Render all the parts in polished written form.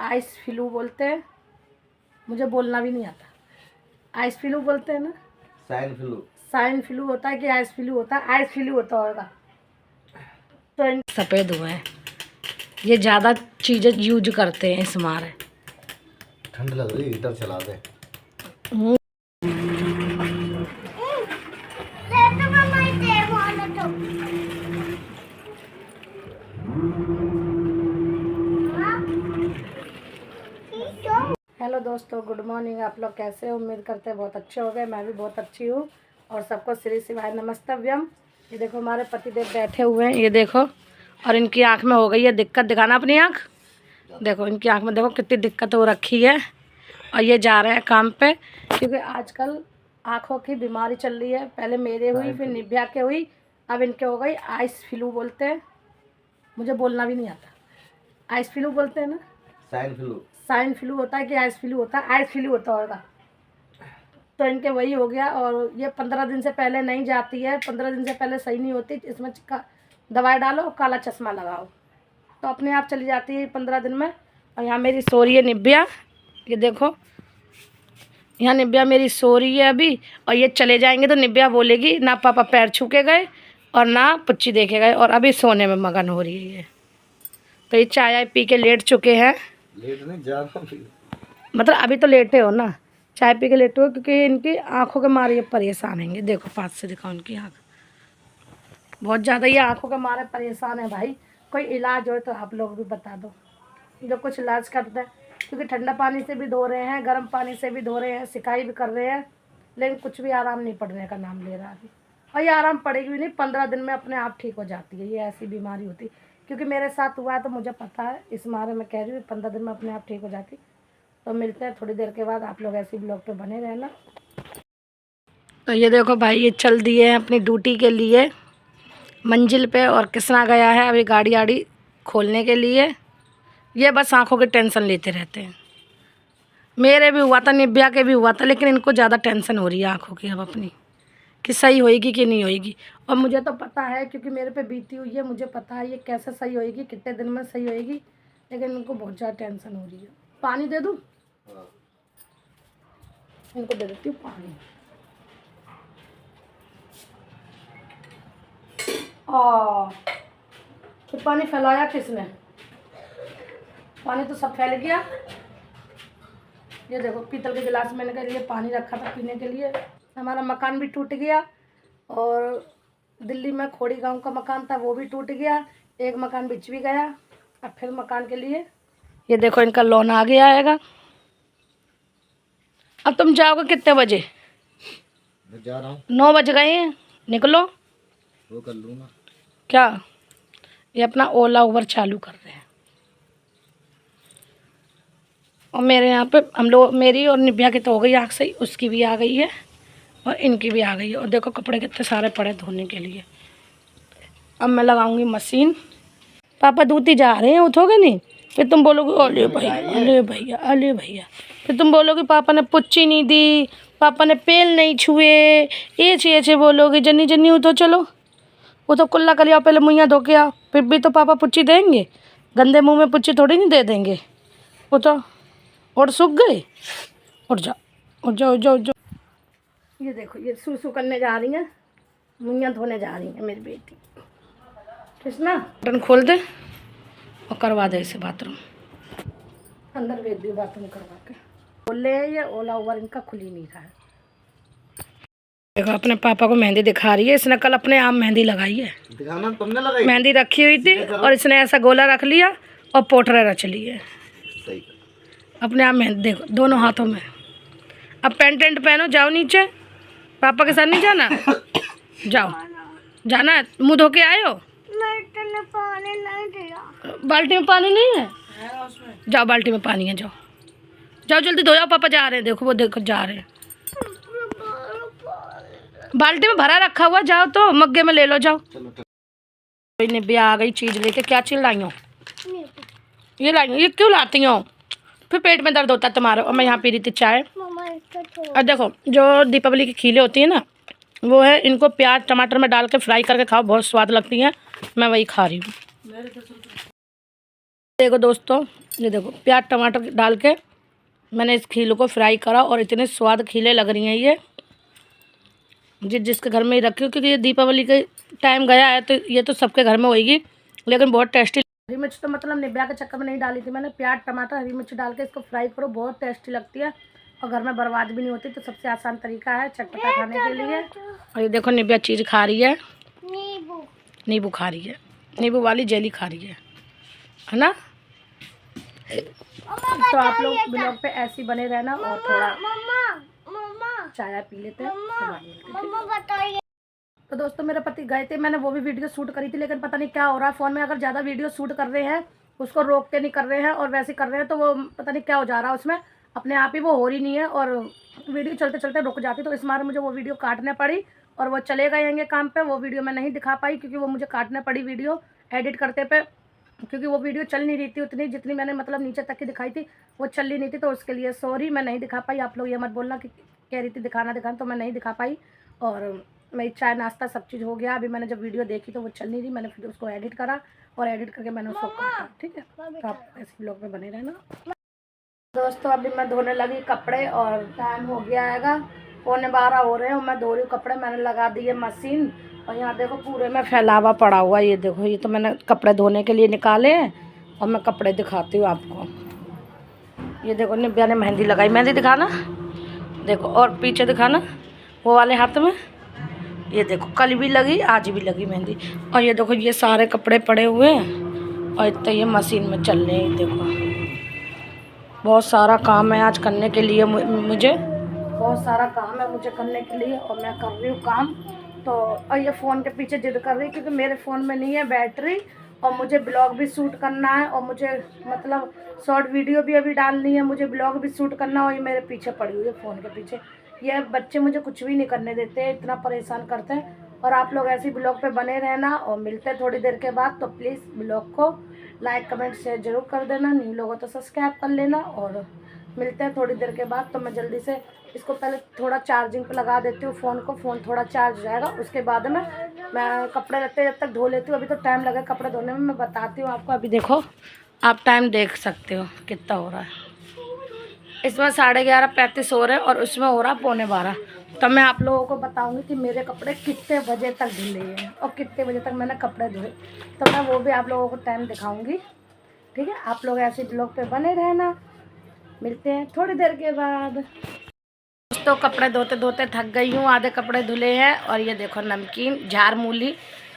Ice flu बोलते हैं, मुझे बोलना भी नहीं आता। आइस फ्लू बोलते हैं ना, स्वाइन फ्लू होता है कि आइस फ्लू होता है? आइस फ्लू होता होगा। तो सफ़ेद हुए हैं, ये ज़्यादा चीज़ें यूज करते हैं इस मारे। ठंड लग रही है, हीटर चला दे। हेलो दोस्तों, गुड मॉर्निंग। आप लोग कैसे हो? उम्मीद करते हैं बहुत अच्छे हो गए। मैं भी बहुत अच्छी हूँ और सबको श्री शिवाय नमस्तव्यम। ये देखो हमारे पतिदेव बैठे हुए हैं, ये देखो। और इनकी आँख में हो गई है दिक्कत। दिखाना अपनी आँख। देखो इनकी आँख में देखो कितनी दिक्कत हो रखी है। और ये जा रहे हैं काम पे, क्योंकि आजकल आँखों की बीमारी चल रही है। पहले मेरे हुई, फिर निभ्या के हुई, अब इनके हो गई आइस फ्लू बोलते हैं, मुझे बोलना भी नहीं आता। आइस फ्लू बोलते हैं ना, स्वाइन फ्लू होता है कि आइस फ्लू होता है? आइस फ्लू होता होगा। तो इनके वही हो गया। और ये 15 दिन से पहले नहीं जाती है, 15 दिन से पहले सही नहीं होती। इसमें दवाई डालो, काला चश्मा लगाओ, तो अपने आप चली जाती है 15 दिन में। और यहाँ मेरी सो रही है निभ्या, ये देखो यहाँ निभ्या मेरी सो रही है अभी। और ये चले जाएंगे तो निभ्या बोलेगी ना पापा पैर छू के गए और ना पुच्ची देखे गए, और अभी सोने में मगन हो रही है। तो ये चाय पी के लेट चुके हैं। लेट नहीं जा रहा, मतलब अभी तो लेटे हो ना, चाय पी के लेटे हो, क्योंकि इनकी आंखों के मारे ये परेशान हैं। देखो पास से दिखाओ इनकी आँख, बहुत ज़्यादा ये आंखों के मारे परेशान है भाई। कोई इलाज हो तो आप लोग भी बता दो, जो कुछ इलाज करते हैं। क्योंकि ठंडा पानी से भी धो रहे हैं, गर्म पानी से भी धो रहे हैं, सिकाई भी कर रहे हैं, लेकिन कुछ भी आराम नहीं पड़ने का नाम ले रहा अभी। और ये आराम पड़ेगी भी नहीं, 15 दिन में अपने आप ठीक हो जाती है। ये ऐसी बीमारी होती है, क्योंकि मेरे साथ हुआ है तो मुझे पता है। इस मारे में कह रही हूँ 15 दिन में अपने आप ठीक हो जाती। तो मिलते हैं थोड़ी देर के बाद। आप लोग ऐसी ब्लॉग पे बने रहना। तो ये देखो भाई, ये चल दिए हैं अपनी ड्यूटी के लिए मंजिल पे, और कृष्णा गया है अभी गाड़ी आड़ी खोलने के लिए। ये बस आंखों की टेंशन लेते रहते हैं। मेरे भी हुआ था, निभ्या के भी हुआ था, लेकिन इनको ज़्यादा टेंशन हो रही है आंखों की अब अपनी, कि सही होएगी कि नहीं होएगी। और मुझे तो पता है, क्योंकि मेरे पे बीती हुई है, मुझे पता है ये कैसे सही होएगी, कितने दिन में सही होएगी। लेकिन इनको बहुत ज़्यादा टेंशन हो रही है। पानी दे दूँ? इनको दे देती हूँ पानी। तो पानी फैलाया किसने? पानी तो सब फैल गया। ये देखो पीतल के गिलास मैंने के लिए पानी रखा था पीने के लिए। हमारा मकान भी टूट गया, और दिल्ली में खोड़ी गांव का मकान था, वो भी टूट गया। एक मकान बिच भी गया। अब फिर मकान के लिए ये देखो इनका लोन आ गया आएगा। अब तुम जाओगे कितने बजे? मैं जा रहा हूँ, 9 बज गए हैं, निकलो। वो कर लूँगा क्या? ये अपना ओला उबर चालू कर रहे हैं। और मेरे यहाँ पे हम लोग, मेरी और निभ्या की तो हो गई आँख सही, उसकी भी आ गई है और इनकी भी आ गई है। और देखो कपड़े कितने सारे पड़े धोने के लिए। अब मैं लगाऊंगी मशीन। पापा दूती जा रहे हैं, उठोगे नहीं? फिर तुम बोलोगे अले भैया अले भैया अले भैया। फिर तुम बोलोगे पापा ने पुच्ची नहीं दी, पापा ने पेल नहीं छुए, ऐसे बोलोगे। जन्नी जन्नी उठो, चलो उठो, कुल्ला कर आओ, पहले मुँह धो के आओ, फिर भी तो पापा पुच्ची देंगे। गंदे मुँह में पुच्ची थोड़ी नहीं दे देंगे। उठो, और सूख गए, उठ जाओ उठ जाओ उठ जाओ उठ जाओ। ये देखो ये सूसू करने जा रही हैं, मुँह धोने जा रही है मेरी बेटी। कृष्णा बटन खोल दे और करवा दे इसे बाथरूम। अंदर भेज दियो बाथरूम करवा के। बोले ये ओला उबर इनका खुल ही नहीं रहा है। देखो अपने पापा को मेहंदी दिखा रही है। इसने कल अपने आप मेहंदी लगाई है। दिखाना तुमने लगाई? मेहंदी रखी हुई थी और इसने ऐसा गोला रख लिया और पोटरे रच लिए अपने आप मेहंदी। देखो दोनों हाथों में। अब पेंट टेंट पहनो, जाओ नीचे। पापा के साथ नहीं जाना? जाओ, जाना है? मुँह धो के आए हो? पानी नहीं दिया। बाल्टी में पानी नहीं है? जाओ बाल्टी में पानी है, जाओ जाओ जल्दी धो जाओ। पापा जा रहे हैं, देखो वो देखो जा रहे हैं। बाल्टी में भरा रखा हुआ, जाओ तो मग्गे में ले लो, जाओ। निभ्या आ गई चीज़ लेके। क्या चीज़ लाई हो? ये लाई हो? ये क्यों लाती हो? फिर पेट में दर्द होता है तुम्हारा। और मैं यहाँ पी रही थी चाय। और देखो जो दीपावली की खीले होती है ना, वो है, इनको प्याज टमाटर में डाल के फ्राई करके खाओ, बहुत स्वाद लगती है। मैं वही खा रही हूँ। देखो दोस्तों, ये देखो प्याज टमाटर डाल के मैंने इस खीले को फ्राई करा और इतने स्वाद खीले लग रही हैं ये, जिसके घर में ही रखी हूँ, क्योंकि ये दीपावली के टाइम गया है तो ये तो सबके घर में होएगी, लेकिन बहुत टेस्टी। हरी मिर्च तो मतलब निब्या के चक्कर में नहीं डाली थी मैंने, प्याज टमाटर हरी मिर्च डाल के इसको फ्राई करो, बहुत टेस्टी लगती है और घर में बर्बाद भी नहीं होती। तो सबसे आसान तरीका है चटपटा खाने के लिए। और ये देखो निब्या चीज़ खा रही है, नींबू खा रही है, नींबू वाली जेली खा रही है ना। तो आप लोग ब्लॉग पे ऐसे ही बने रहना और थोड़ा चाय पी लेते हैं। तो दोस्तों मेरे पति गए थे, मैंने वो भी वीडियो शूट करी थी, लेकिन पता नहीं क्या हो रहा है फ़ोन में, अगर ज़्यादा वीडियो शूट कर रहे हैं उसको रोक के नहीं कर रहे हैं और वैसे कर रहे हैं तो वो पता नहीं क्या हो जा रहा है उसमें, अपने आप ही वो हो रही नहीं है और वीडियो चलते चलते रुक जाती। तो इस बार मुझे वो वीडियो काटने पड़ी और वो चले गएंगे काम पे, वो वीडियो मैं नहीं दिखा पाई क्योंकि वो मुझे काटने पड़ी वीडियो एडिट करते पे, क्योंकि वो वीडियो चल नहीं रही थी उतनी जितनी मैंने मतलब नीचे तक की दिखाई थी, वो चल ही नहीं थी। तो उसके लिए सॉरी, मैं नहीं दिखा पाई। आप लोग ये मत बोलना कि कह रही थी दिखाना, तो मैं नहीं दिखा पाई। और मेरी चाय नाश्ता सब चीज़ हो गया। अभी मैंने जब वीडियो देखी तो वो चल नहीं रही, मैंने फिर उसको एडिट करा और एडिट करके मैंने उसको काटा। ठीक है, तो आप ऐसे ब्लॉग में बने रहना। दोस्तों अभी मैं धोने लगी कपड़े और टाइम हो गया हैगा 11:15 हो रहे हैं। मैं धो रही हूँ कपड़े, मैंने लगा दी है मशीन और यहाँ देखो पूरे में फैलावा पड़ा हुआ है। ये देखो, ये तो मैंने कपड़े धोने के लिए निकाले हैं और मैं कपड़े दिखाती हूँ आपको। ये देखो निब्या ने मेहंदी लगाई, मेहंदी दिखाना, देखो, और पीछे दिखाना वो वाले हाथ में। ये देखो कल भी लगी आज भी लगी मेहंदी। और ये देखो ये सारे कपड़े पड़े हुए हैं और इतना ये मशीन में चल रहे हैं। देखो बहुत सारा काम है आज करने के लिए, मुझे बहुत सारा काम है मुझे करने के लिए और मैं कर रही हूँ काम। तो और ये फ़ोन के पीछे जिद कर रही क्योंकि मेरे फ़ोन में नहीं है बैटरी और मुझे ब्लॉग भी शूट करना है और मुझे मतलब शॉर्ट वीडियो भी अभी डालनी है, मुझे ब्लॉग भी शूट करना है। और ये मेरे पीछे पड़ी हुई है फ़ोन के पीछे। ये बच्चे मुझे कुछ भी नहीं करने देते हैं, इतना परेशान करते हैं। और आप लोग ऐसे ब्लॉग पे बने रहना और मिलते हैं थोड़ी देर के बाद। तो प्लीज़ ब्लॉग को लाइक कमेंट शेयर ज़रूर कर देना, नहीं लोगों तो सब्सक्राइब कर लेना। और मिलते हैं थोड़ी देर के बाद। तो मैं जल्दी से इसको पहले थोड़ा चार्जिंग पे लगा देती हूँ फ़ोन को, फ़ोन थोड़ा चार्ज हो जाएगा, उसके बाद में मैं कपड़े लगते जब तक धो लेती हूँ। अभी तो टाइम लगा कपड़े धोने में, मैं बताती हूँ आपको। अभी देखो आप टाइम देख सकते हो कितना हो रहा है, इसमें 11:35 हो रहे हैं और उसमें हो रहा 11:15। तो मैं आप लोगों को बताऊंगी कि मेरे कपड़े कितने बजे तक धुले हैं और कितने बजे तक मैंने कपड़े धोए, तो मैं वो भी आप लोगों को टाइम दिखाऊंगी। ठीक है, आप लोग ऐसे ब्लॉग पे बने रहना, मिलते हैं थोड़ी देर के बाद। दोस्तों कपड़े धोते धोते थक गई हूँ, आधे कपड़े धुले हैं। और ये देखो नमकीन झार मूली,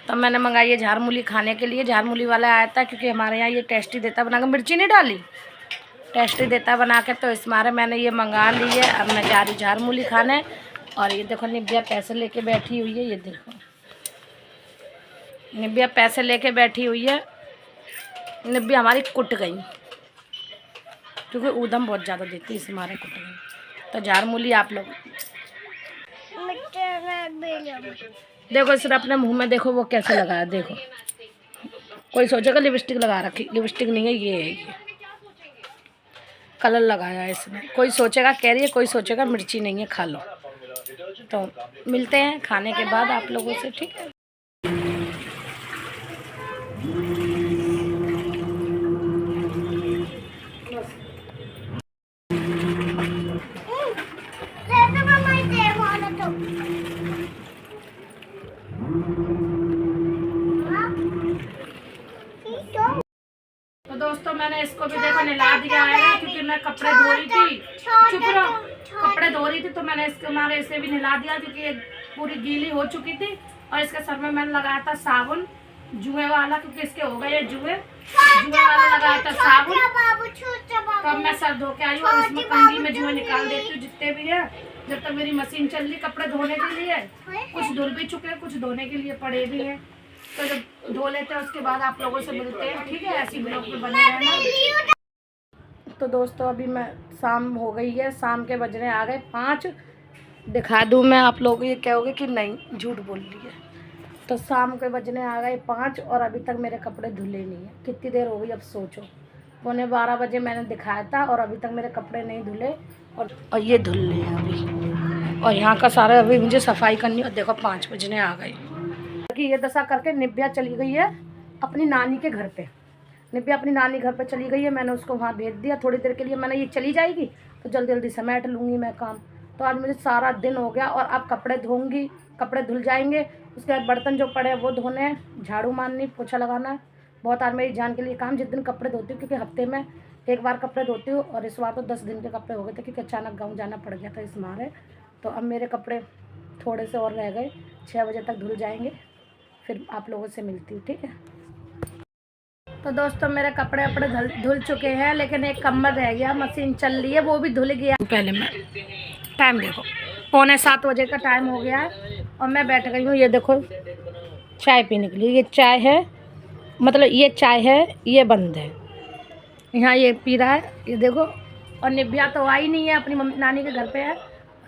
तो मैंने मंगाई है झार मूली खाने के लिए। झार मूली वाला आया था क्योंकि हमारे यहाँ ये टेस्टी देता बना के, मिर्ची नहीं डाली, टेस्टी देता बना के, तो इस मारे मैंने ये मंगा ली है। अब मैं जा रही झार मूली खाने। और ये देखो निब्या पैसे लेके बैठी हुई है, ये देखो निब्या पैसे लेके बैठी हुई है। निब्या हमारी कुट गई क्योंकि ऊधम बहुत ज़्यादा देती है, इस मारे कुट गई। तो झार मूली आप लोग देखो, सिर्फ अपने मुंह में देखो वो कैसे लगाया, देखो कोई सोचेगा लिपस्टिक लगा रखी, लिपस्टिक नहीं है, ये है ये कलर लगाया है इसने। कोई सोचेगा कह रही है, कोई सोचेगा मिर्ची नहीं है, खा लो। तो मिलते हैं खाने के बाद आप लोगों से, ठीक है। तो दोस्तों मैंने इसको भी देखो नहला दिया है क्योंकि मैं कपड़े धो रही थी, चुप रहो, कपड़े धो रही थी तो मैंने इसके मारे इसे भी नहला दिया क्योंकि ये पूरी गीली हो चुकी थी। और इसके सर में मैंने लगाया था साबुन जुए वाला, क्योंकि इसके हो गए जुए वाला लगाया था साबुन। तो अब मैं सर धो के आई हूँ और इसमें कंघी में जुए निकाल देती हूँ जितने भी है, जब तक मेरी मशीन चल रही कपड़े धोने के लिए। कुछ धुल भी चुके हैं, कुछ धोने के लिए पड़े भी हैं, तो जब धो लेते हैं उसके बाद आप लोगों से मिलते हैं, ठीक है। ऐसी ब्लॉग में बने रहना। तो दोस्तों अभी मैं शाम हो गई है, शाम के बजने आ गए 5। दिखा दूँ मैं आप लोगों को, ये कहोगे कि नहीं झूठ बोल रही है। तो शाम के बजने आ गए 5 और अभी तक मेरे कपड़े धुले नहीं हैं। कितनी देर हो गई अब सोचो, 11:15 बजे मैंने दिखाया था और अभी तक मेरे कपड़े नहीं धुले और ये धुल रहे हैं अभी। और यहाँ का सारा अभी मुझे सफाई करनी है। और देखो 5 बजने आ गए कि ये दशा करके निब्या चली गई है अपनी नानी के घर पे। निब्या अपनी नानी घर पे चली गई है, मैंने उसको वहाँ भेज दिया थोड़ी देर के लिए। मैंने ये चली जाएगी तो जल्दी जल्दी समेट लूँगी मैं काम। तो आज मुझे सारा दिन हो गया और अब कपड़े धोऊँगी, कपड़े धुल जाएंगे। उसके बाद बर्तन जो पड़े हैं वो धोने हैं, झाड़ू मारनी, पोछा लगाना है। बहुत आज मेरी जान के लिए काम। जिस दिन कपड़े धोती हूँ, क्योंकि हफ्ते में एक बार कपड़े धोती हूँ, और इस बार तो 10 दिन के कपड़े हो गए थे क्योंकि अचानक गाँव जाना पड़ गया था इस मारे। तो अब मेरे कपड़े थोड़े से और रह गए, 6 बजे तक धुल जाएंगे, फिर आप लोगों से मिलती हूँ, ठीक है। तो दोस्तों मेरे कपड़े वपड़े धुल चुके हैं, लेकिन एक कम्बल रह गया, मशीन चल रही है, वो भी धुल गया। पहले मैं टाइम देखो, 6:45 बजे का टाइम हो गया है और मैं बैठ गई हूँ। ये देखो चाय पीने के लिए, ये चाय है, मतलब ये चाय है, ये बंद है, यहाँ ये पी रहा है, ये देखो। और निब्या तो आई नहीं है, अपनी मम्मी नानी के घर पे है,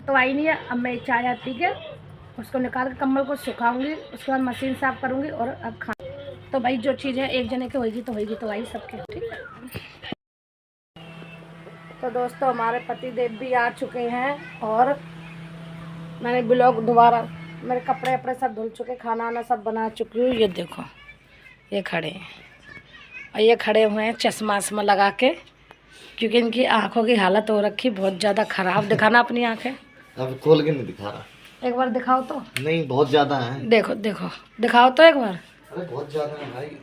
तो आई नहीं है। अब मैं चाय पी के उसको निकाल के कम्बल को सुखाऊंगी, उसके बाद मशीन साफ़ करूँगी और अब खा। तो भाई जो चीज़ें एक जने की होगी तो होगी, तो भाई सबके, ठीक है। तो दोस्तों हमारे पति देव भी आ चुके हैं और मैंने ब्लॉग दोबारा, मेरे कपड़े वपड़े सब धुल चुके, खाना वाना सब बना चुकी हूँ। ये देखो ये खड़े हैं और ये खड़े हुए हैं चश्मा वश्मा लगा के, क्योंकि इनकी आँखों की हालत हो रखी बहुत ज़्यादा ख़राब। दिखाना अपनी आँखें, अब खोल के नहीं दिखा रहा। एक बार दिखाओ तो। नहीं बहुत ज्यादा है। देखो देखो दिखाओ तो एक बार। अरे बहुत ज्यादा है भाई।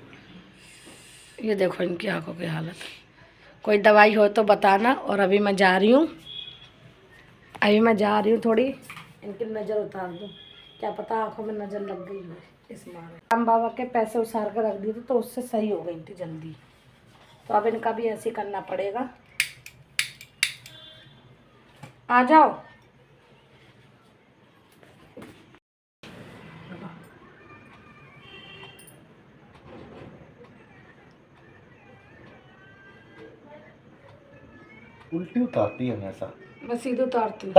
ये देखो इनकी आंखों की हालत। कोई दवाई हो तो बताना। और अभी मैं जा रही हूँ, थोड़ी इनकी नज़र उतार दूँ, क्या पता आंखों में नज़र लग गई हो इस मारे। राम बाबा के पैसे उसार कर रख दिए थे तो उससे सही हो गई थी जल्दी। तो अब इनका भी ऐसे ही करना पड़ेगा। आ जाओ। उल्टी उतारती है हमेशा। मैं सीधे उतारती हूँ,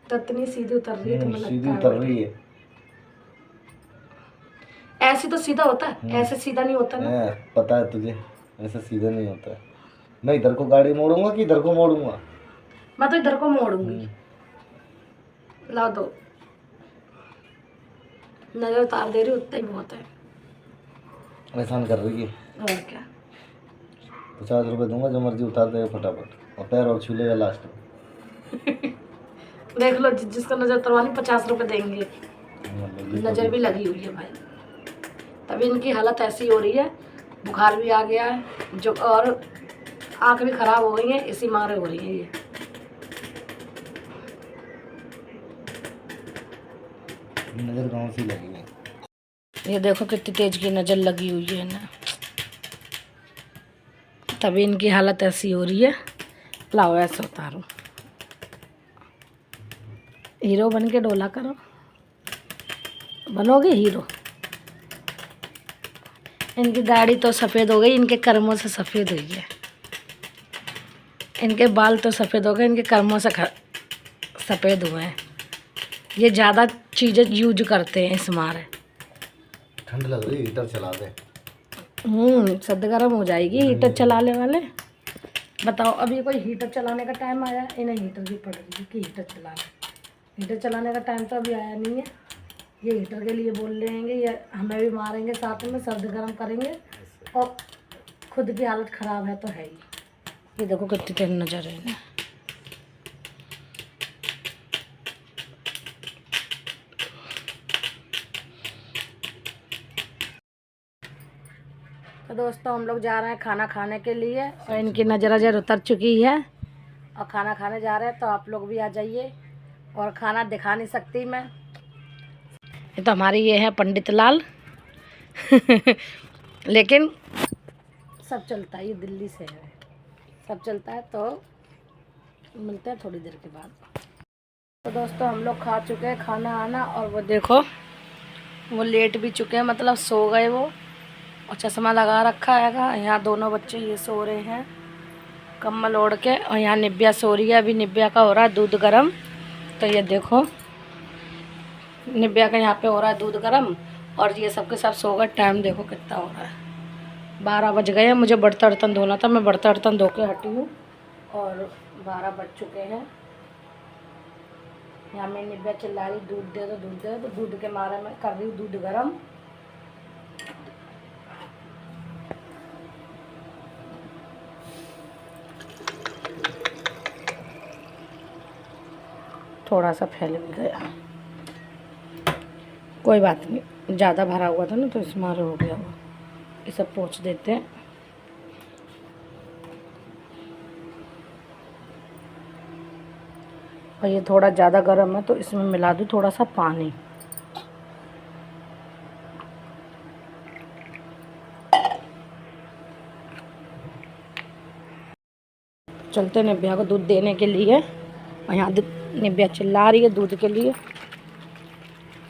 ततनी सीधी उतर रही है, तुम्हें सीधी लगता उतर रही है। ऐसे तो सीधा होता है, ऐसे सीधा नहीं होता ना। पता है तुझे, ऐसा सीधा नहीं होता है। मैं इधर को गाड़ी मोड़ूंगा कि इधर को मोड़ूंगा? मैं तो इधर को मोड़ूंगी। ला दो, नजर उतार दे रही, उतना ही बहुत है। एहसान कर रही है। और क्या, 50 रुपए दूंगा, जो मर्जी उतार देगा फटाफट, और पैर और छू लेगा लास्ट में। देख लो जिसका नजर उतरवानी 50 रुपए देंगे। नजर भी लगी हुई है भाई, तभी इनकी हालत ऐसी हो रही है। बुखार भी आ गया है जो, और आँख भी खराब हो गई है, इसी मारे हो रही है ये। नजर गाँव से लगी है। ये देखो कितनी तेज की नज़र लगी हुई है ना, तभी इनकी हालत ऐसी हो रही है। लाओ ऐसे उतारो, हीरो बन के डोला करो, बनोगे हीरो। इनकी दाढ़ी तो सफ़ेद हो गई, इनके कर्मों से सफ़ेद हुई है। इनके बाल तो सफ़ेद हो गए, इनके कर्मों से सफ़ेद हुए हैं। ये ज़्यादा चीज़ें यूज करते हैं इस मारे। ठंड लग रही, हीटर चला दे। सर्द गर्म हो जाएगी हीटर चलाने वाले। बताओ अभी कोई हीटर चलाने का टाइम आया? इन्हें हीटर भी पड़ रही है कि हीटर चला ले। हीटर चलाने का टाइम तो अभी आया नहीं है। ये हीटर के लिए बोल रहे हैं, ये हमें भी मारेंगे साथ में, सर्द गर्म करेंगे, और खुद की हालत ख़राब है तो है ही। ये देखो कितनी तेज नज़र है ना। तो दोस्तों हम लोग जा रहे हैं खाना खाने के लिए, और इनकी नज़र उतर चुकी है और खाना खाने जा रहे हैं। तो आप लोग भी आ जाइए। और खाना दिखा नहीं सकती मैं, ये तो हमारी ये है पंडित लाल। लेकिन सब चलता है, ये दिल्ली से है, सब चलता है। तो मिलते हैं थोड़ी देर के बाद। तो दोस्तों हम लोग खा चुके हैं खाना आना, और वो देखो वो लेट भी चुके हैं, मतलब सो गए वो, और चश्मा लगा रखा हैगा। यहाँ दोनों बच्चे ये सो रहे हैं कम्बल ओढ़ के, और यहाँ निब्या सो रही है। अभी निब्या का हो रहा है दूध गरम। तो ये देखो निब्या का यहाँ पे हो रहा है दूध गरम, और ये सबके सब सो गए। टाइम देखो कितना हो रहा है, 12 बज गए हैं। मुझे बर्तन वर्तन धोना था, मैं बर्तन वर्तन धो के हटी हूँ, और 12 बज चुके हैं। यहाँ मैं निब्या चिल्ला रही दूध दे दो, दूध दे दो। तो दूध के मारे मैं कर रही हूँ दूध गरम। थोड़ा सा फैल भी गया, कोई बात नहीं, ज़्यादा भरा हुआ था ना तो इसमें हो गया वो। इसे पोंछ देते हैं। और ये थोड़ा ज़्यादा गर्म है तो इसमें मिला दूँ थोड़ा सा पानी। चलते निव्या को दूध देने के लिए, और यहाँ निव्या चिल्ला रही है दूध के लिए।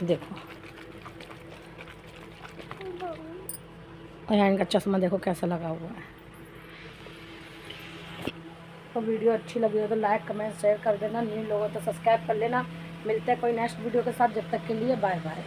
देखो, और यहाँ इनका चश्मा देखो कैसा लगा हुआ है। तो वीडियो अच्छी लगी हो तो लाइक कमेंट शेयर कर देना, न्यू लोगों तो सब्सक्राइब कर लेना। मिलते हैं कोई नेक्स्ट वीडियो के साथ, जब तक के लिए बाय बाय।